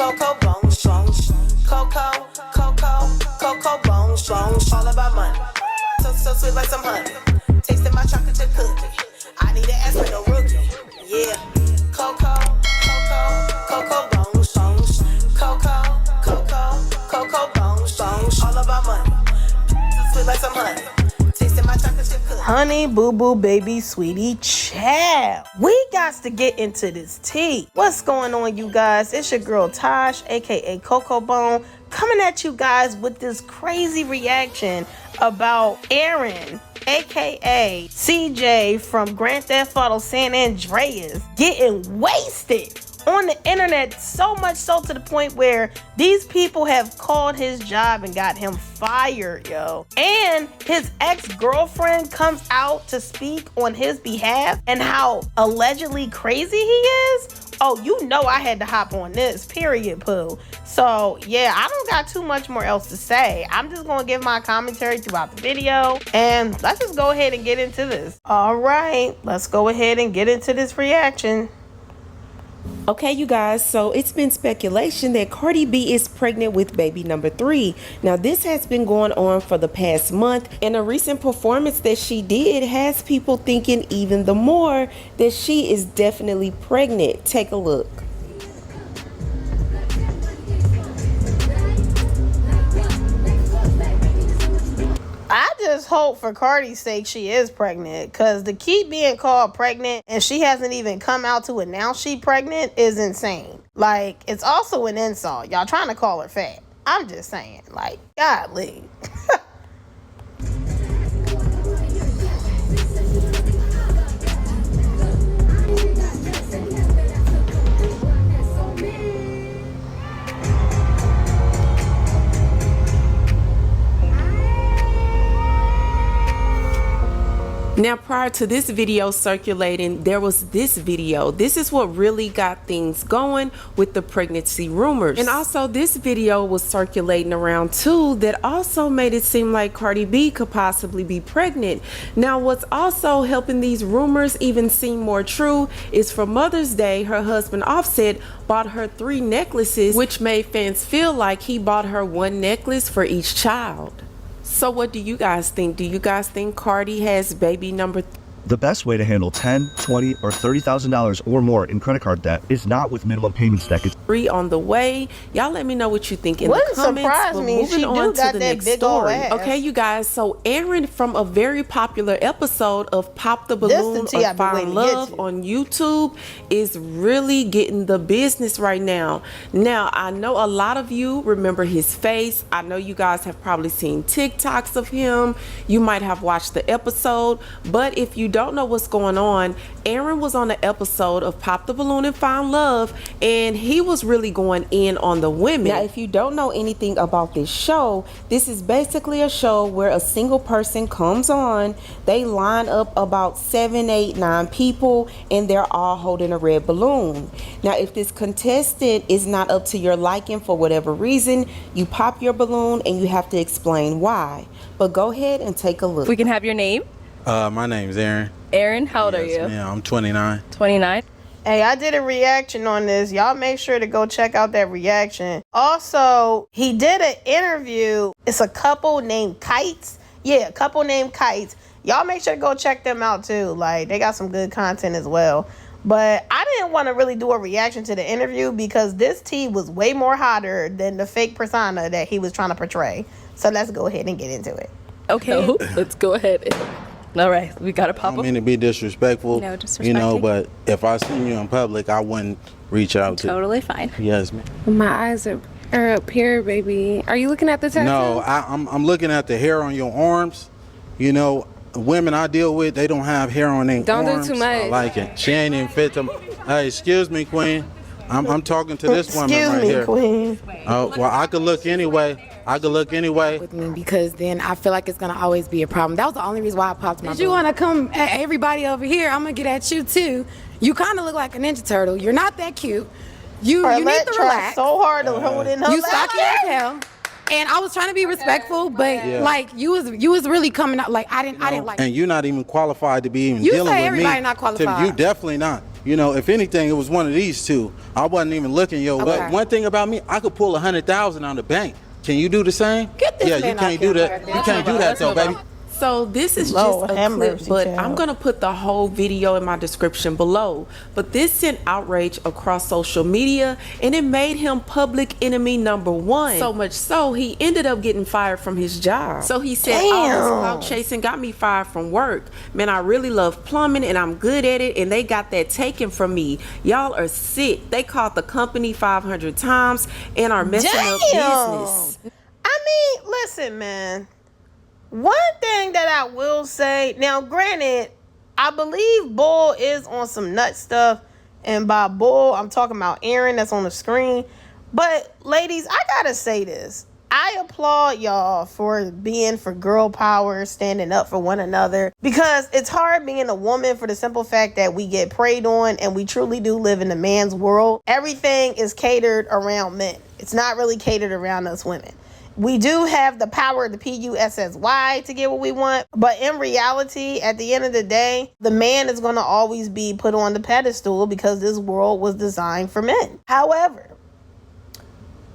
Coco bone strong. Coco, Coco, Coco bone strong. All about money. So sweet like some honey. Tasting my chocolate chip cookie. I need an ass with no rookie. Yeah. Coco, Coco, Coco bone strong. Coco, Coco, Coco bone strong. All about money. So sweet like some honey. Tasting my chocolate chip cookie. Honey, boo boo, baby, sweetie, child. We got to get into this tea. What's going on, you guys? It's your girl Tosh, aka Coco Bone, coming at you guys with this crazy reaction about Aaron, aka CJ from Grand Theft Auto San Andreas, getting wasted on the internet, so much so to the point where these people have called his job and got him fired, yo. And his ex-girlfriend comes out to speak on his behalf and how allegedly crazy he is. Oh, you know I had to hop on this, period, poo. So, yeah, I don't got too much more else to say. I'm just going to give my commentary throughout the video, and let's just go ahead and get into this. All right, let's go ahead and get into this reaction. Okay, you guys, so it's been speculation that Cardi B is pregnant with baby number 3. Now, this has been going on for the past month, and a recent performance that she did has people thinking even the more that she is definitely pregnant. Take a look. I just hope for Cardi's sake she is pregnant, because to keep being called pregnant and she hasn't even come out to announce she pregnant is insane. Like, it's also an insult. Y'all trying to call her fat. I'm just saying, like, godly. Now, prior to this video circulating, there was this video. This is what really got things going with the pregnancy rumors. And also this video was circulating around too that also made it seem like Cardi B could possibly be pregnant. Now, what's also helping these rumors even seem more true is for Mother's Day, her husband Offset bought her 3 necklaces, which made fans feel like he bought her 1 necklace for each child. So what do you guys think? Do you guys think Cardi has baby number 3? The best way to handle $10, $20, or $30,000 or more in credit card debt is not with minimum payments that could 3 on the way. Y'all let me know what you think in Wouldn't the comments. surprise But me if moving she on do got to the that next big ol' story. ass. Okay, you guys. So Aaron from a very popular episode of Pop the Balloon tea I or been Find waiting to get Love to. on YouTube is really getting the business right now. Now, I know a lot of you remember his face. I know you guys have probably seen TikToks of him. You might have watched the episode. But if you don't know what's going on, Aaron was on an episode of Pop the Balloon and Find Love, and he was really going in on the women. Now, if you don't know anything about this show, this is basically a show where a single person comes on, they line up about 7, 8, 9 people, and they're all holding a red balloon. Now, if this contestant is not up to your liking for whatever reason, you pop your balloon and you have to explain why. But go ahead and take a look. We can have your name. My name's Aaron. Aaron, how old are you? Yeah, I'm 29. 29. Hey, I did a reaction on this. Y'all make sure to go check out that reaction. Also, he did an interview. It's a couple named Kites. Yeah, a couple named Kites. Y'all make sure to go check them out too. Like, they got some good content as well. But I didn't want to really do a reaction to the interview because this tea was way more hotter than the fake persona that he was trying to portray. So let's go ahead and get into it. Okay, let's go ahead. All right, we got to I pop don't up. mean to be disrespectful, No disrespecting. you know, but if I seen you in public, I wouldn't reach out to Totally fine. Yes, ma'am. My eyes are up here, baby. Are you looking at the tattoo? No, I'm looking at the hair on your arms. You know, women I deal with, they don't have hair on their Don't do arms. too much. I like it. She ain't even fit them. Hey, excuse me, Queen. I'm talking to this woman Excuse right me, here. Queen. Oh, well, I could look anyway. With me because then I feel like it's gonna always be a problem. That was the only reason why I popped my. Did you want to come at everybody over here? I'm gonna get at you too. You kind of look like a Ninja Turtle. You're not that cute. You need to relax. So hard to hold in her You lap. stocky as hell. And I was trying to be respectful, but Yeah. like you was really coming out like I didn't like. And you're not even qualified to be even You dealing say with me. everybody not qualified. You definitely not. You know, if anything, it was one of these two. I wasn't even looking, yo. Okay. But one thing about me, I could pull 100,000 on the bank. Can you do the same? Get this yeah, man you can't out do here, that. man. You can't do that though, baby. So this is Lord just a have clip, mercy, but child. I'm going to put the whole video in my description below. But this sent outrage across social media, and it made him public enemy number one. So much so, he ended up getting fired from his job. So he said, all this clout chasing got me fired from work. Man, I really love plumbing, and I'm good at it, and they got that taken from me. Y'all are sick. They called the company 500 times and are messing up business. I mean, listen, man. One thing that I will say, now granted, I believe Bull is on some nut stuff, and by Bull, I'm talking about Aaron that's on the screen. But ladies, I gotta say this. I applaud y'all for being for girl power, standing up for one another, because it's hard being a woman for the simple fact that we get preyed on, and we truly do live in a man's world. Everything is catered around men. It's not really catered around us women. We do have the power, the PUSSY, to get what we want. But in reality, at the end of the day, the man is going to always be put on the pedestal because this world was designed for men. However,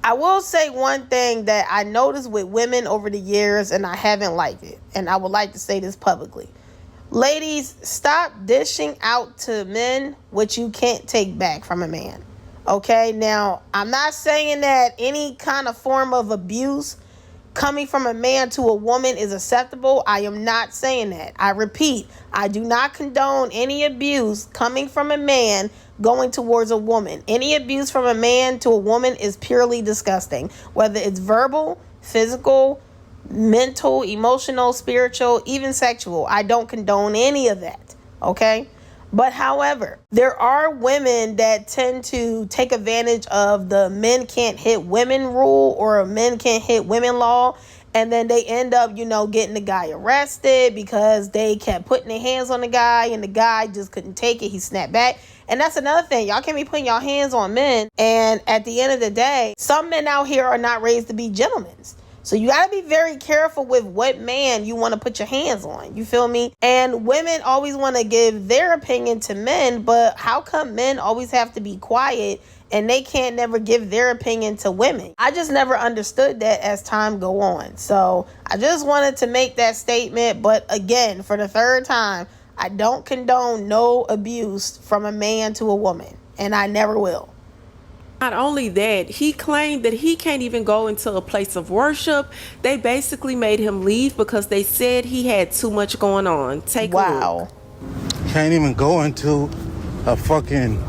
I will say one thing that I noticed with women over the years, and I haven't liked it, and I would like to say this publicly. Ladies, stop dishing out to men what you can't take back from a man. Okay, now, I'm not saying that any kind of form of abuse coming from a man to a woman is acceptable. I am not saying that. I repeat, I do not condone any abuse coming from a man going towards a woman. Any abuse from a man to a woman is purely disgusting. Whether it's verbal, physical, mental, emotional, spiritual, even sexual. I don't condone any of that. Okay? But however, there are women that tend to take advantage of the men can't hit women rule or men can't hit women law. And then they end up, getting the guy arrested because they kept putting their hands on the guy and the guy just couldn't take it. He snapped back. And that's another thing. Y'all can't be putting your hands on men. And at the end of the day, some men out here are not raised to be gentlemen. So you got to be very careful with what man you want to put your hands on. You feel me? And women always want to give their opinion to men, but how come men always have to be quiet and they can't never give their opinion to women? I just never understood that as time go on. So I just wanted to make that statement. But again, for the third time, I don't condone no abuse from a man to a woman, and I never will. Not only that, he claimed that he can't even go into a place of worship. They basically made him leave because they said he had too much going on. Take a look. Can't even go into a fucking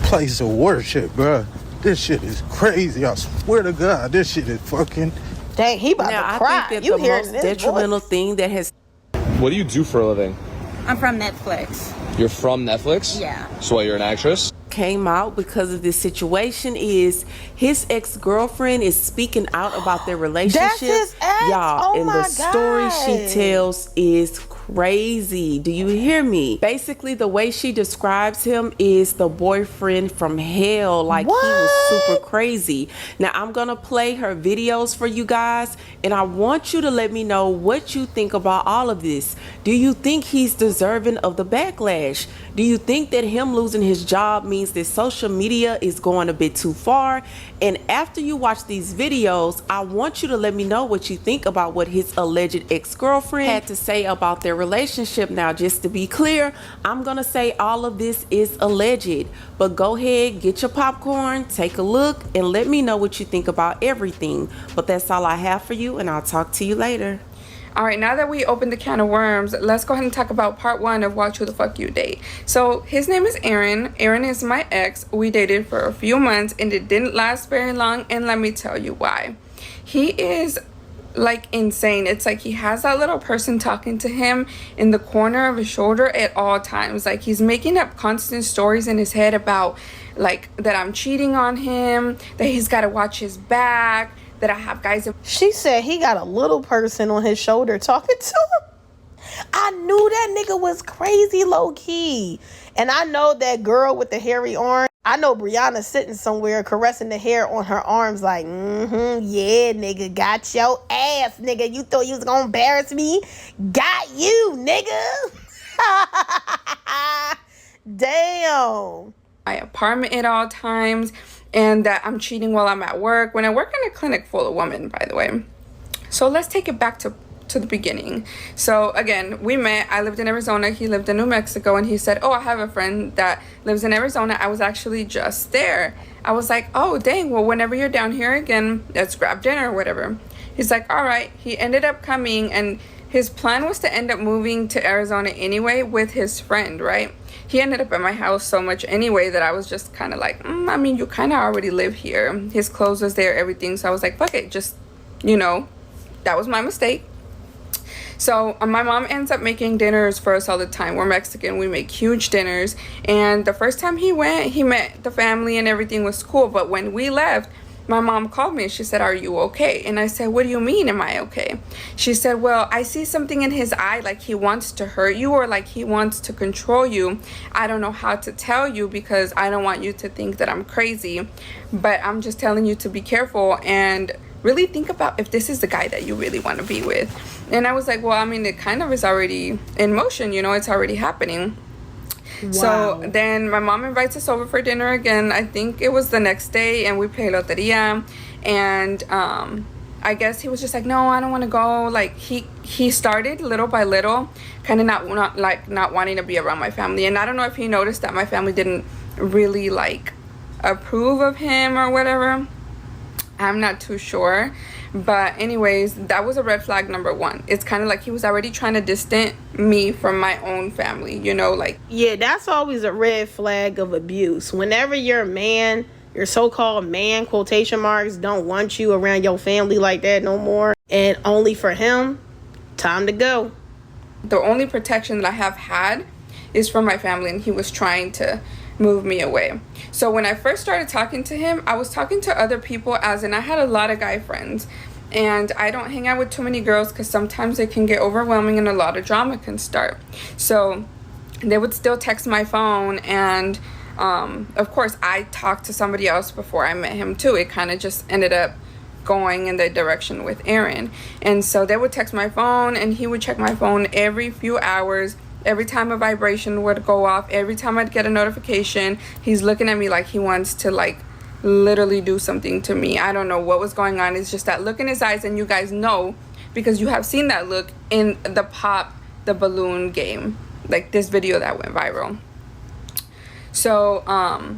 place of worship, bruh. This shit is crazy. I swear to God, this shit is fucking... Dang, he about now, to cry. I think that You the hearing most this detrimental voice. thing that has... What do you do for a living? I'm from Netflix. You're from Netflix? Yeah. So what, you're an actress? Came out because of this situation is his ex-girlfriend is speaking out about their relationship. That's his ex? Y'all, Oh and my the story she God. tells is crazy. Do you hear me? Basically, the way she describes him is the boyfriend from hell. Like, he was super crazy. Now, I'm gonna play her videos for you guys, and I want you to let me know what you think about all of this. Do you think he's deserving of the backlash? Do you think that him losing his job means that social media is going a bit too far? And after you watch these videos, I want you to let me know what you think about what his alleged ex-girlfriend had to say about their relationship. Now, just to be clear, I'm gonna say all of this is alleged, but go ahead, get your popcorn, take a look, and let me know what you think about everything. But that's all I have for you, and I'll talk to you later. All right, now that we opened the can of worms, let's go ahead and talk about part one of Watch Who the Fuck You Date. So his name is Aaron. Aaron is my ex. We dated for a few months and it didn't last very long, and let me tell you why. He is like insane. It's like he has that little person talking to him in the corner of his shoulder at all times. Like, he's making up constant stories in his head about like that I'm cheating on him, that he's got to watch his back, that I have guys. She said he got a little person on his shoulder talking to him. I knew that nigga was crazy low key. And I know that girl with the hairy arm. I know Brianna sitting somewhere caressing the hair on her arms like, yeah, nigga, got your ass, nigga. You thought you was gonna embarrass me? Got you, nigga. no. My apartment at all times, and that I'm cheating while I'm at work, when I work in a clinic full of women, by the way. So let's take it back to the beginning. So again, we met. I lived in Arizona, he lived in New Mexico, and he said, oh, I have a friend that lives in Arizona. I was actually just there. I was like, oh dang, well, whenever you're down here again, let's grab dinner or whatever. He's like, all right. He ended up coming, and his plan was to end up moving to Arizona anyway with his friend, right? He ended up at my house so much anyway that I was just kind of like, I mean, you kind of already live here. His clothes was there, everything. So I was like, fuck it, just, you know, that was my mistake. So my mom ends up making dinners for us all the time. We're Mexican. We make huge dinners. And the first time he went, he met the family and everything was cool. But when we left, my mom called me and she said, are you okay? And I said, what do you mean, am I okay? She said, well, I see something in his eye, like he wants to hurt you or like he wants to control you. I don't know how to tell you because I don't want you to think that I'm crazy. But I'm just telling you to be careful and really think about if this is the guy that you really want to be with. And I was like, well, I mean, it kind of is already in motion, you know, it's already happening. Wow. So then my mom invites us over for dinner again. I think it was the next day, and we play loteria. And I guess he was just like, no, I don't want to go. Like he started little by little, kind of not wanting to be around my family. And I don't know if he noticed that my family didn't really like approve of him or whatever. I'm not too sure. But anyways, that was a red flag number one. It's kind of like he was already trying to distance me from my own family, you know, like. Yeah, that's always a red flag of abuse. Whenever your man, your so-called man, quotation marks, don't want you around your family like that no more, and only for him, time to go. The only protection that I have had is from my family, and he was trying to move me away. So when I first started talking to him, I was talking to other people, as in I had a lot of guy friends, and I don't hang out with too many girls because sometimes it can get overwhelming and a lot of drama can start. So they would still text my phone, and of course I talked to somebody else before I met him too. It kind of just ended up going in the direction with Aaron. And so they would text my phone, and he would check my phone every few hours. Every time a vibration would go off, every time I'd get a notification, he's looking at me like he wants to like literally do something to me. I don't know what was going on. It's just that look in his eyes, and you guys know because you have seen that look in the Pop the Balloon game, like this video that went viral. So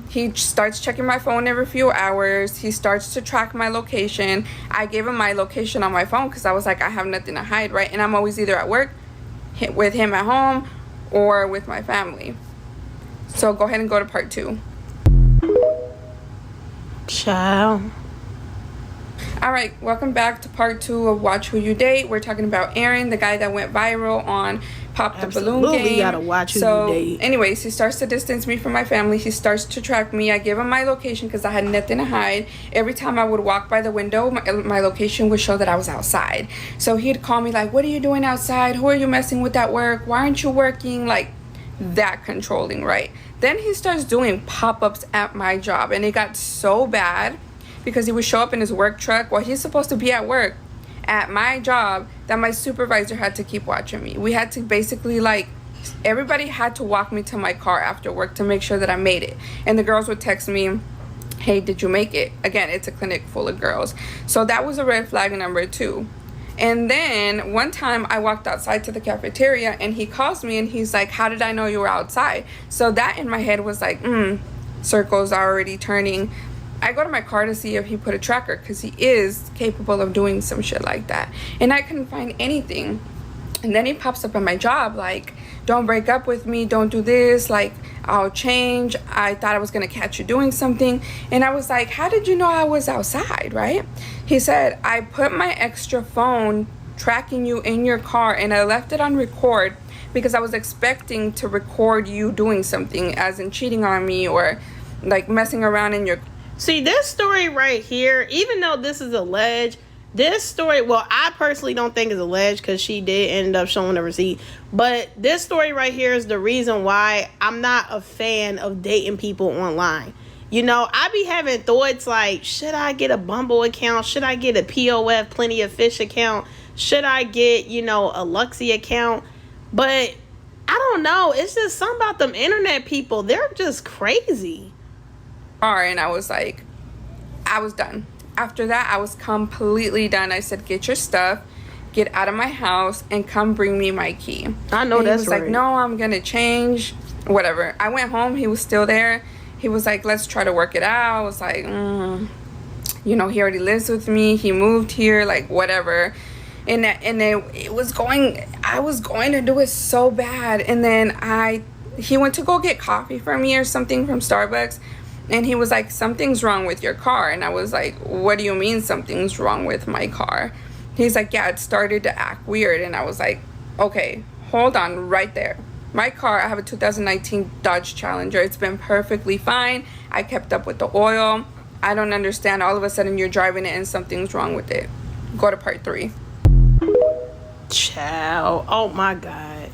he starts checking my phone every few hours. He starts to track my location. I gave him my location on my phone because I was like, I have nothing to hide, right? And I'm always either at work with him at home or with my family. So go ahead and go to part 2. Ciao. All right, welcome back to part 2 of Watch Who You Date. We're talking about Aaron, the guy that went viral on Pop the Balloon game. Absolutely gotta watch who you date. Anyways, he starts to distance me from my family. He starts to track me. I give him my location because I had nothing to hide. Every time I would walk by the window, my location would show that I was outside. So he'd call me like, what are you doing outside? Who are you messing with at work? Why aren't you working? Like that controlling, right? Then he starts doing pop-ups at my job, and it got so bad because he would show up in his work truck while he's supposed to be at work at my job, that my supervisor had to keep watching me. We had to basically like, everybody had to walk me to my car after work to make sure that I made it. And the girls would text me, hey, did you make it? Again, it's a clinic full of girls. So that was a red flag number 2. And then one time I walked outside to the cafeteria, and he calls me and he's like, how did I know you were outside? So that in my head was like, circles are already turning. I go to my car to see if he put a tracker because he is capable of doing some shit like that. And I couldn't find anything. And then he pops up at my job like, don't break up with me, don't do this, like I'll change. I thought I was gonna catch you doing something. And I was like, how did you know I was outside, right? He said, I put my extra phone tracking you in your car and I left it on record because I was expecting to record you doing something, as in cheating on me or like messing around in your. See, this story right here, even though this is alleged, this story, well, I personally don't think it's alleged because she did end up showing the receipt. But this story right here is the reason why I'm not a fan of dating people online. You know, I be having thoughts like, should I get a Bumble account? Should I get a POF, Plenty of Fish account? Should I get, you know, a Luxy account? But I don't know. It's just something about them internet people. They're just crazy. And I was like, I was done. After that, I was completely done. I said, get your stuff, get out of my house, and come bring me my key. I know, and that's he was right. like, no, I'm gonna change, whatever. I went home. He was still there. He was like, let's try to work it out. I was like, you know, he already lives with me. He moved here, like, whatever. And it was going, I was going to do it so bad. And then he went to go get coffee for me or something from Starbucks. And he was like, something's wrong with your car. And I was like, what do you mean something's wrong with my car? He's like, yeah, it started to act weird. And I was like, okay, hold on right there. My car, I have a 2019 Dodge Challenger. It's been perfectly fine. I kept up with the oil. I don't understand. All of a sudden you're driving it and something's wrong with it. Go to part 3. Child. Oh my God.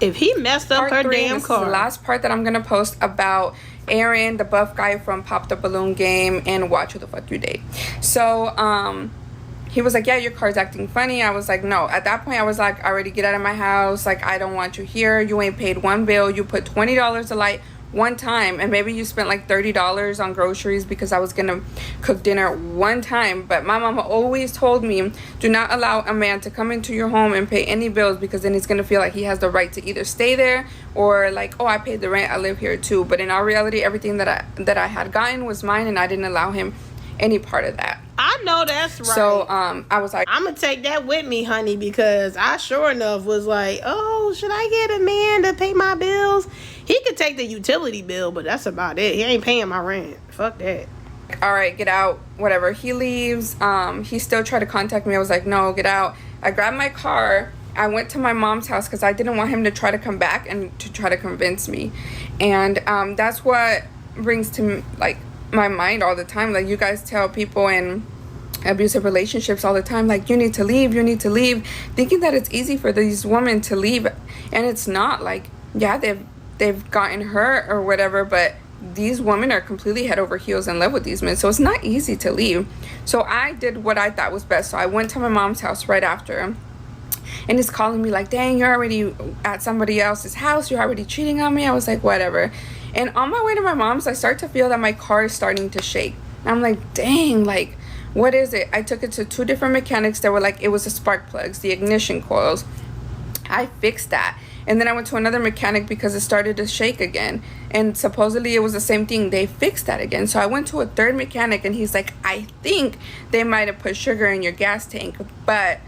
If he messed up her damn car. This is the last part that I'm going to post about Aaron, the buff guy from Pop the Balloon Game and Watch Who the Fuck You Date. So, he was like, yeah, your car's acting funny. I was like, no. At that point, I was like, already get out of my house. Like, I don't want you here. You ain't paid one bill. You put $20 a light one time. And maybe you spent like $30 on groceries because I was going to cook dinner one time. But my mama always told me, do not allow a man to come into your home and pay any bills, because then he's going to feel like he has the right to either stay there or like, oh, I paid the rent. I live here too. But in all reality, everything that I had gotten was mine, and I didn't allow him any part of that. I know that's right. So I was like, I'm gonna take that with me, honey, because I sure enough was like, oh, should I get a man to pay my bills? He could take the utility bill, but that's about it. He ain't paying my rent. Fuck that. all right, get out, whatever. He leaves. He still tried to contact me. I was like, no, get out. I grabbed my car. I went to my mom's house because I didn't want him to try to come back and to try to convince me. And that's what brings to like my mind all the time. Like, you guys tell people in abusive relationships all the time, like, you need to leave, thinking that it's easy for these women to leave, and it's not. Like, yeah, they've gotten hurt or whatever, but these women are completely head over heels in love with these men, so it's not easy to leave. So I did what I thought was best. So I went to my mom's house right after, and he's calling me like, dang, you're already at somebody else's house, you're already cheating on me. I was like, whatever. And on my way to my mom's, I start to feel that my car is starting to shake. I'm like, dang, like, what is it? I took it to 2 different mechanics that were like, it was the spark plugs, the ignition coils. I fixed that. And then I went to another mechanic because it started to shake again. And supposedly it was the same thing. They fixed that again. So I went to a 3rd mechanic, and he's like, I think they might have put sugar in your gas tank, but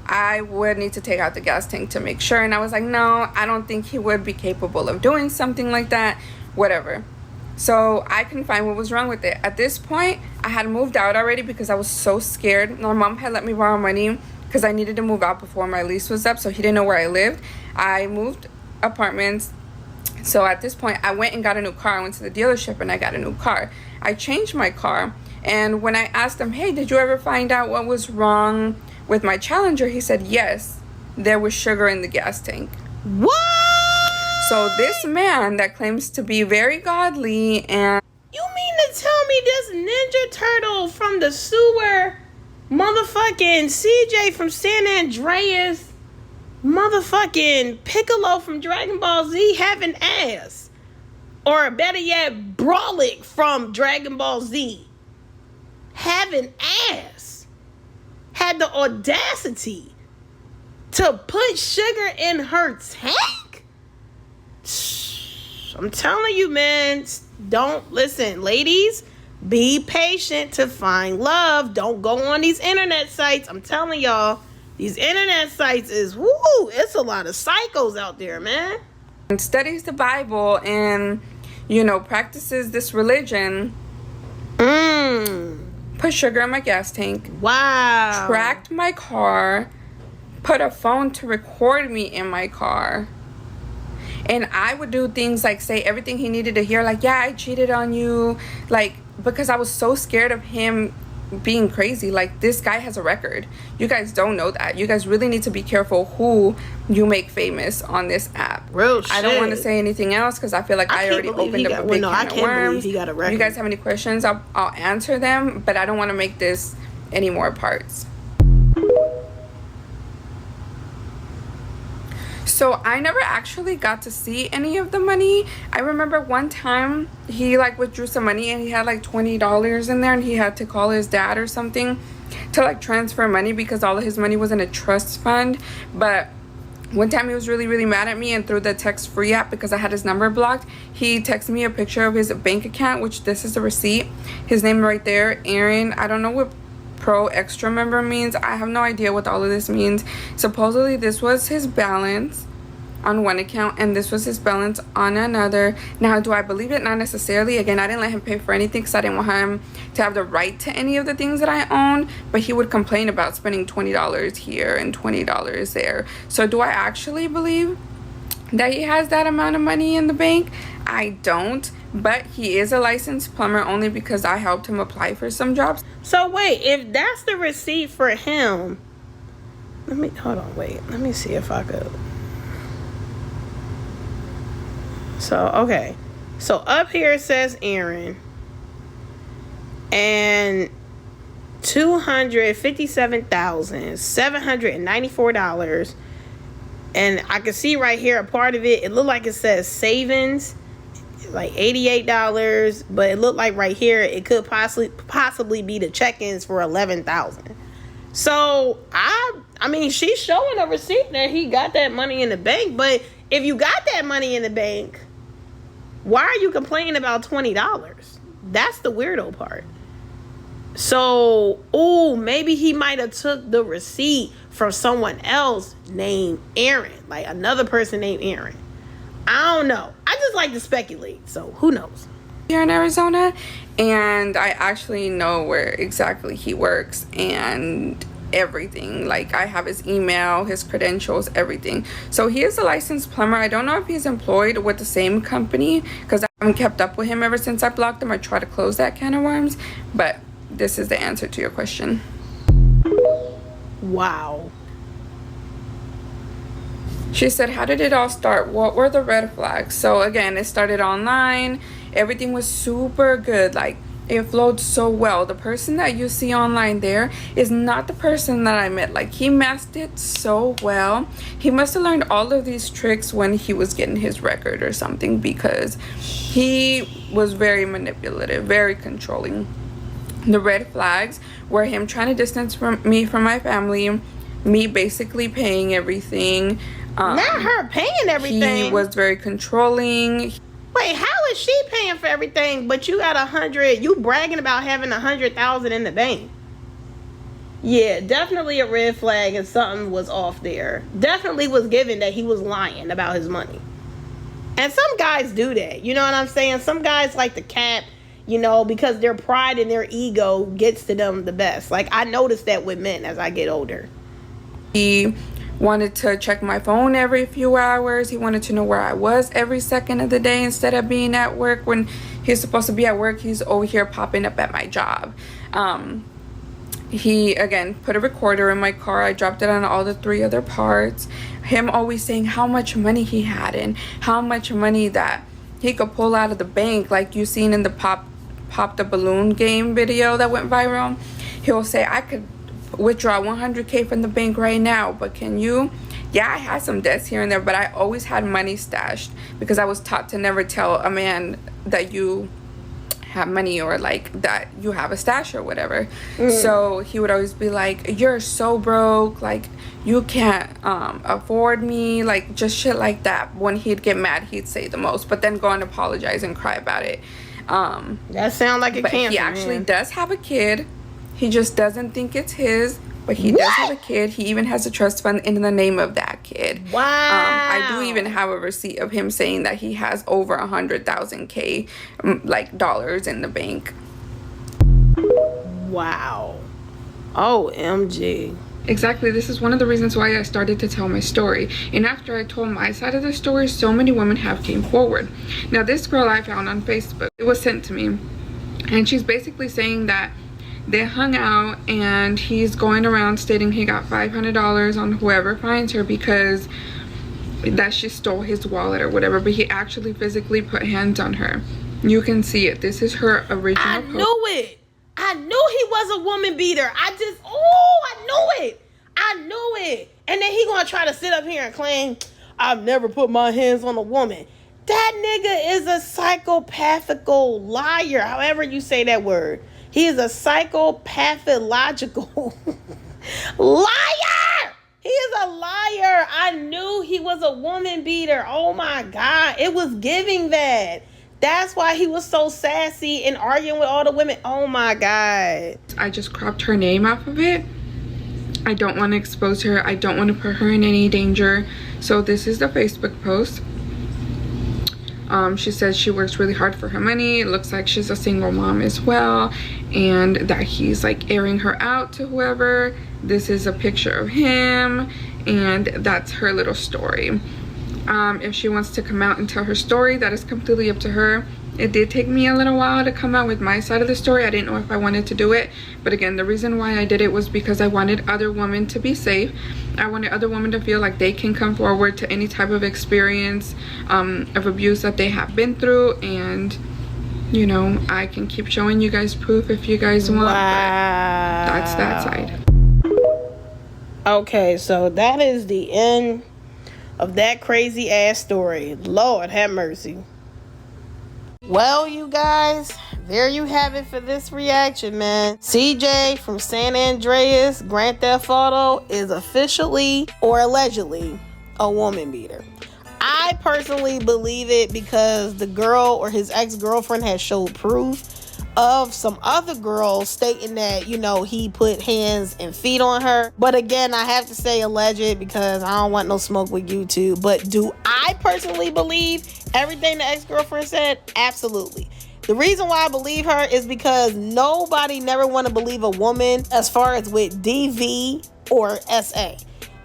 I would need to take out the gas tank to make sure. And I was like, no, I don't think he would be capable of doing something like that. Whatever. So I couldn't find what was wrong with it. At this point, I had moved out already because I was so scared. My mom had let me borrow money because I needed to move out before my lease was up, so he didn't know where I lived. I moved apartments. So at this point, I went and got a new car. I went to the dealership and I got a new car. I changed my car, and when I asked him, hey, did you ever find out what was wrong with my Challenger? He said, yes, there was sugar in the gas tank. What? So this man that claims to be very godly and... You mean to tell me this Ninja Turtle from the sewer, motherfucking CJ from San Andreas, motherfucking Piccolo from Dragon Ball Z having ass? Or better yet, Brawlic from Dragon Ball Z having ass, had the audacity to put sugar in her tank? I'm telling you, man, don't listen. Ladies, be patient to find love. Don't go on these internet sites. I'm telling y'all, these internet sites is, woo, it's a lot of psychos out there, man. And studies the Bible and, you know, practices this religion. Put sugar in my gas tank. Wow. Tracked my car. Put a phone to record me in my car. And I would do things like say everything he needed to hear, like, yeah, I cheated on you, like, because I was so scared of him being crazy. Like, this guy has a record. You guys don't know that. You guys really need to be careful who you make famous on this app. Real shit. I don't want to say anything else because I feel like I already opened up a big can of worms. He got a record. If you guys have any questions, I'll answer them, but I don't want to make this any more parts. So I never actually got to see any of the money. I remember one time he like withdrew some money and he had like $20 in there, and he had to call his dad or something to like transfer money because all of his money was in a trust fund. But one time he was really mad at me, and through the text free app, because I had his number blocked, he texted me a picture of his bank account, which this is the receipt. His name right there, Aaron. I don't know what Pro Extra Member means. I have no idea what all of this means. Supposedly this was his balance on one account and this was his balance on another. Now, do I believe it? Not necessarily. Again, I didn't let him pay for anything because I didn't want him to have the right to any of the things that I own, but he would complain about spending $20 here and $20 there. So do I actually believe that he has that amount of money in the bank? I don't, but he is a licensed plumber only because I helped him apply for some jobs. So wait, if that's the receipt for him, let me see if I could. So okay, so up here it says Aaron and $257,794, and I can see right here a part of it. It looked like it says savings, like $88, but it looked like right here it could possibly be the check-ins for $11,000. So I mean, she's showing a receipt that he got that money in the bank. But if you got that money in the bank, why are you complaining about $20? That's the weirdo part. So, maybe he might have took the receipt from someone else named Aaron, like another person named Aaron. I don't know. I just like to speculate, so who knows? Here in Arizona, and I actually know where exactly he works and everything. Like, I have his email, his credentials, everything. So he is a licensed plumber. I don't know if he's employed with the same company because I haven't kept up with him ever since I blocked him. I try to close that can of worms, but this is the answer to your question. Wow. She said, how did it all start? What were the red flags? So again, it started online. Everything was super good. Like, it flowed so well. The person that you see online there is not the person that I met. Like, he masked it so well. He must have learned all of these tricks when he was getting his record or something, because he was very manipulative, very controlling. The red flags were him trying to distance me from my family, me basically paying everything. Not her paying everything. He was very controlling. Wait, how is she paying for everything, but you got 100? You bragging about having 100,000 in the bank? Yeah, definitely a red flag, and something was off there. Definitely was given that he was lying about his money. And some guys do that. You know what I'm saying? Some guys like to cap, because their pride and their ego gets to them the best. Like, I noticed that with men as I get older. He wanted to check my phone every few hours. He wanted to know where I was every second of the day instead of being at work. When he's supposed to be at work, he's over here popping up at my job. He, again, put a recorder in my car. I dropped it on all the 3 other parts. Him always saying how much money he had and how much money that he could pull out of the bank, like you seen in the pop the balloon game video that went viral. He'll say, I could withdraw 100K from the bank right now, but can you? Yeah, I had some debts here and there, but I always had money stashed because I was taught to never tell a man that you have money or like that you have a stash or whatever. So he would always be like, you're so broke, like you can't afford me, like just shit like that. When he'd get mad, he'd say the most, but then go and apologize and cry about it. That sounds like a cancer. He actually does have a kid. He just doesn't think it's his, but he does have a kid. He even has a trust fund in the name of that kid. Wow. I do even have a receipt of him saying that he has over 100,000 like dollars in the bank. Wow. OMG. Exactly. This is one of the reasons why I started to tell my story. And after I told my side of the story, so many women have came forward. Now, this girl I found on Facebook, it was sent to me, and she's basically saying that they hung out and he's going around stating he got $500 on whoever finds her because that she stole his wallet or whatever, but he actually physically put hands on her. You can see it. This is her original post. Knew it. I knew he was a woman beater. I knew it. And then he gonna try to sit up here and claim, I've never put my hands on a woman. That nigga is a psychopathical liar. However you say that word. He is a psychopathological liar. He is a liar. I knew he was a woman beater. Oh my God. It was giving that. That's why he was so sassy and arguing with all the women. Oh my God. I just cropped her name off of it. I don't want to expose her. I don't want to put her in any danger. So this is the Facebook post. She says she works really hard for her money. It looks like she's a single mom as well, and that he's like airing her out to whoever. This is a picture of him, and that's her little story. If she wants to come out and tell her story, that is completely up to her. It did take me a little while to come out with my side of the story. I didn't know if I wanted to do it, but again, the reason why I did it was because I wanted other women to be safe. I wanted other women to feel like they can come forward to any type of experience of abuse that they have been through, and you know, I can keep showing you guys proof if you guys want. Wow. But that's that side. Okay, so that is the end of that crazy ass story. Lord have mercy. Well, you guys, there you have it for this reaction, man. CJ from San Andreas, Grand Theft Auto, is officially or allegedly a woman beater. I personally believe it because the girl or his ex-girlfriend has showed proof of some other girls stating that, you know, he put hands and feet on her. But again, I have to say alleged because I don't want no smoke with YouTube. But do I personally believe everything the ex-girlfriend said? Absolutely. The reason why I believe her is because nobody never want to believe a woman as far as with DV or SA.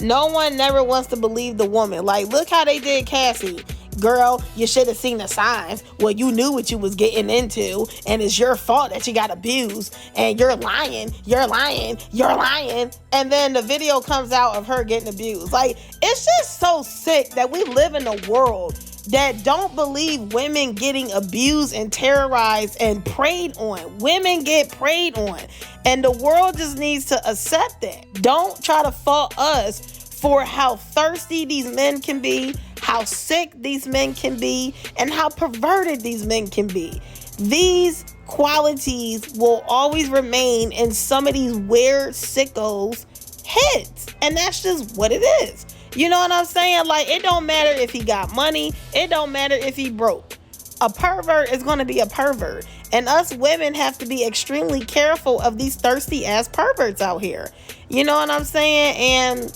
No one never wants to believe the woman. Like, look how they did Cassie. Girl, you should have seen the signs. Well, you knew what you was getting into, and it's your fault that you got abused, and you're lying, you're lying, you're lying. And then the video comes out of her getting abused. Like, it's just so sick that we live in a world that don't believe women getting abused and terrorized and preyed on. Women get preyed on, and the world just needs to accept that. Don't try to fault us for how thirsty these men can be, how sick these men can be, and how perverted these men can be. These qualities will always remain in some of these weird sickos' heads, and that's just what it is. You know what I'm saying? Like, it don't matter if he got money. It don't matter if he broke. A pervert is going to be a pervert. And us women have to be extremely careful of these thirsty ass perverts out here. You know what I'm saying? And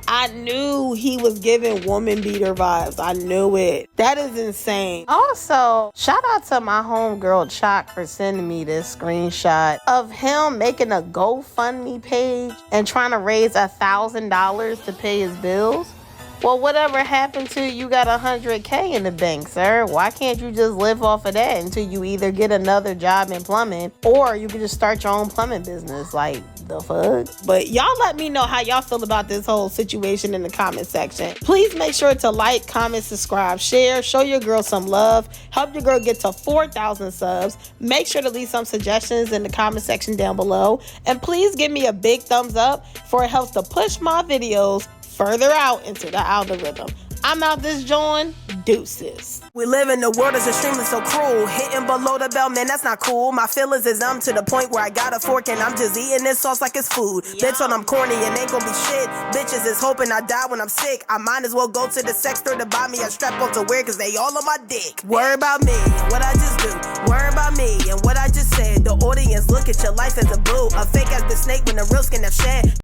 I knew he was giving woman beater vibes. I knew it. That is insane. Also, shout out to my homegirl Chalk for sending me this screenshot of him making a GoFundMe page and trying to raise $1,000 to pay his bills. Well, whatever happened to you got $100K in the bank, sir? Why can't you just live off of that until you either get another job in plumbing or you can just start your own plumbing business? Like, the fuck? But y'all let me know how y'all feel about this whole situation in the comment section. Please make sure to like, comment, subscribe, share, show your girl some love, help your girl get to 4,000 subs. Make sure to leave some suggestions in the comment section down below. And please give me a big thumbs up, for it helps to push my videos further out into the algorithm. I'm out this joint. Deuces. We live in a world that's extremely so cruel. Hitting below the belt, man, that's not cool. My feelings is numb to the point where I got a fork and I'm just eating this sauce like it's food. Bitch, when I'm corny and ain't gonna be shit. Bitches is hoping I die when I'm sick. I might as well go to the sex store to buy me a strap on to wear, cause they all on my dick. Worry about me and what I just do. Worry about me and what I just said. The audience look at your life as a boo. A fake ass bitch snake when the real skin have shed.